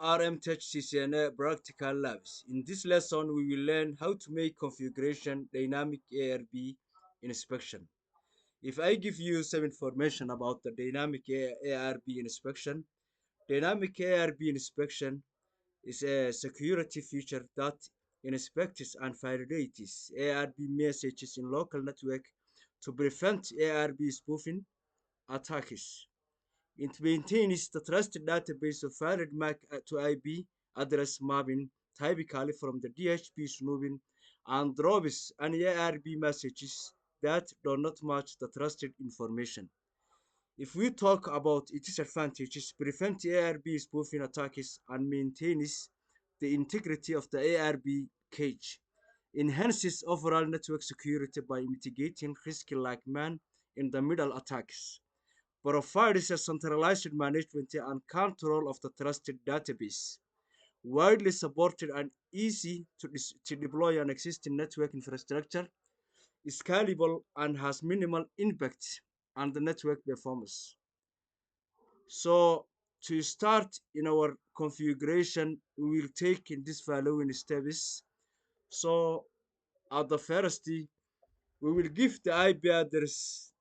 RM-Tech CCNA Practical Labs. In this lesson, we will learn how to make configuration dynamic ARB inspection. If I give you some information about the dynamic ARB inspection, dynamic ARB inspection is a security feature that inspects and validates ARB messages in local network to prevent ARB spoofing attacks. It maintains the trusted database of valid MAC to IP address mapping, typically from the DHCP Snooping, and drops any ARB messages that do not match the trusted information. If we talk about its advantages, prevent ARB spoofing attacks and maintains the integrity of the ARB cache, enhances overall network security by mitigating risks like man-in-the-middle attacks, provides a centralized management and control of the trusted database, widely supported and easy to deploy on existing network infrastructure, is scalable and has minimal impact on the network performance. So to start in our configuration, we will take in this following steps. So at the first, we will give the IP address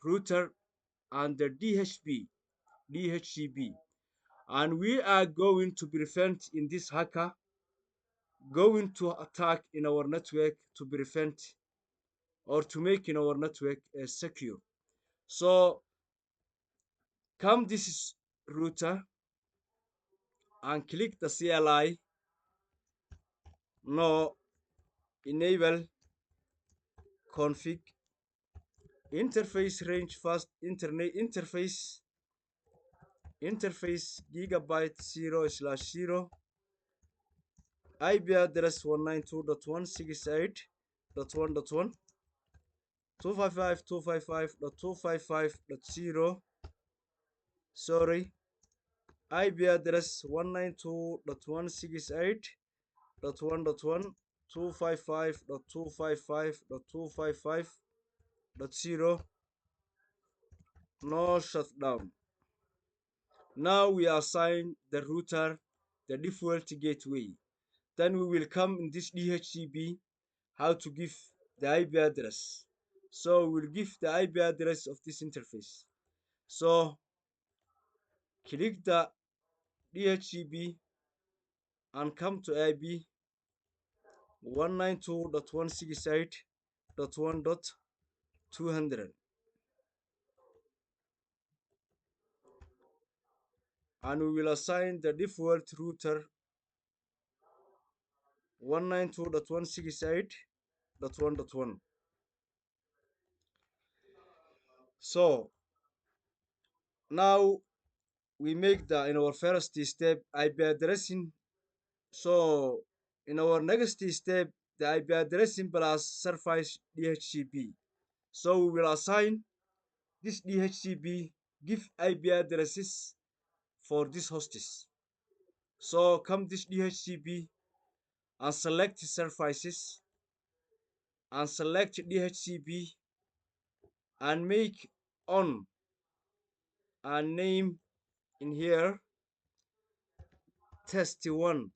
router and the DHCP, and we are going to prevent in this hacker going to attack in our network to prevent or to make in our network secure. So come this router and click the CLI, no, enable config interface range fast interface gigabyte 0/0 IP address 192.168.1.1 255.255.255.0, sorry, IP address 192.168.1.1 255.255.255.0, no shutdown. Now we assign the router the default gateway. Then we will come in this DHCP how to give the IP address. So we'll give the IP address of this interface. So click the DHCP and come to IP 192.168.1.200, and we will assign the default router 192.168.1.1. So now we make the in our first step IP addressing. So in our next step, the IP addressing plus surface DHCP. So we will assign this DHCP give IP addresses for these hosts. So come this DHCP and select surfaces and select DHCP and make on and name in here test1,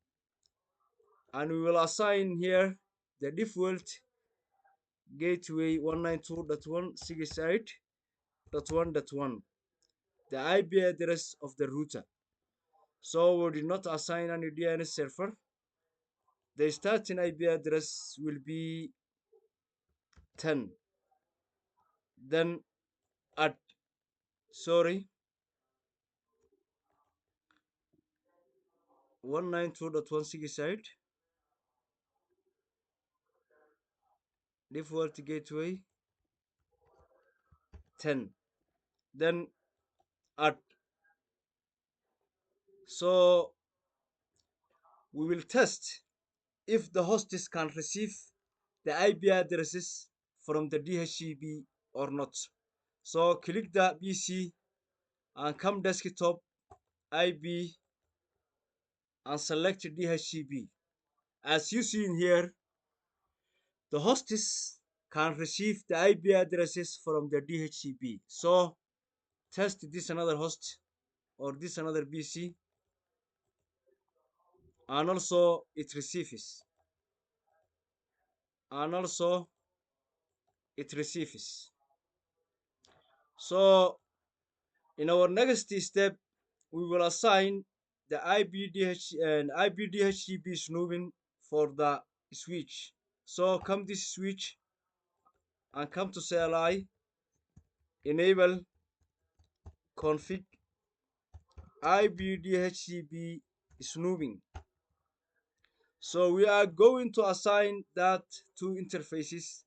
and we will assign here the default gateway 192.168.1.1, the IP address of the router. So we did not assign any DNS server. The starting IP address will be 10. Then at 192.168 default gateway 10. Then at, so we will test if the hosts can receive the IP addresses from the DHCP or not. So click the PC and come desktop IP and select DHCP. As you see in here, the hosts can receive the IP addresses from the DHCP. So test this another host or this another PC. and also it receives, and also it receives. So in our next step, we will assign the IBDH and IBDHCP snooping for the switch. So come this switch and come to CLI, enable config IBDHCP snooping. So we are going to assign that two interfaces.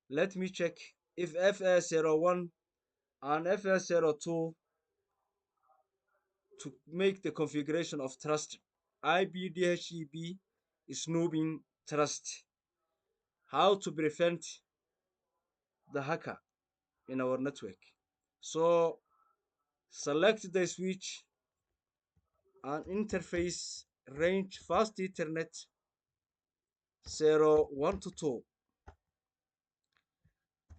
Let me check if FS01 and FS02 to make the configuration of trust IBDHEB snooping trust. How to prevent the hacker in our network. So select the switch and interface range fast Ethernet 01 to 2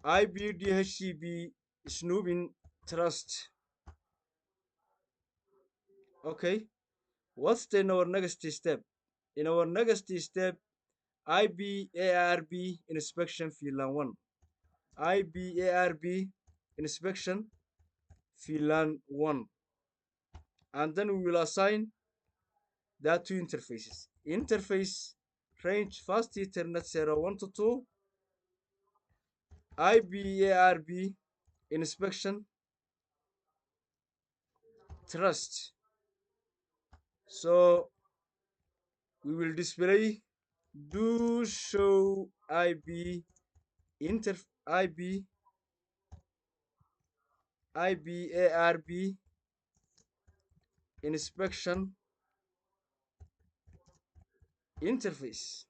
IBDHEB snooping trust. Okay, what's in our next step? In our next step, IBARB inspection VLAN 1. IBARB inspection VLAN 1. And then we will assign the two interfaces. Interface range fast Ethernet 01 to 2 IBARB inspection trust. So we will display do show IB IBARB inspection interface.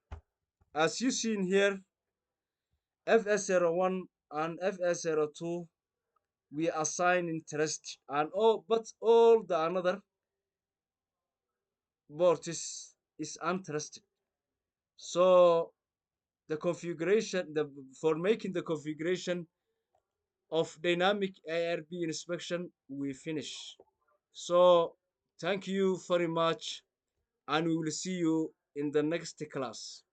As you see in here, FS01 and FS02 we assign interest and all, but all the another port is untrusted. So the configuration, for making the configuration of dynamic ARB inspection, we finish. So thank you very much, and we will see you in the next class.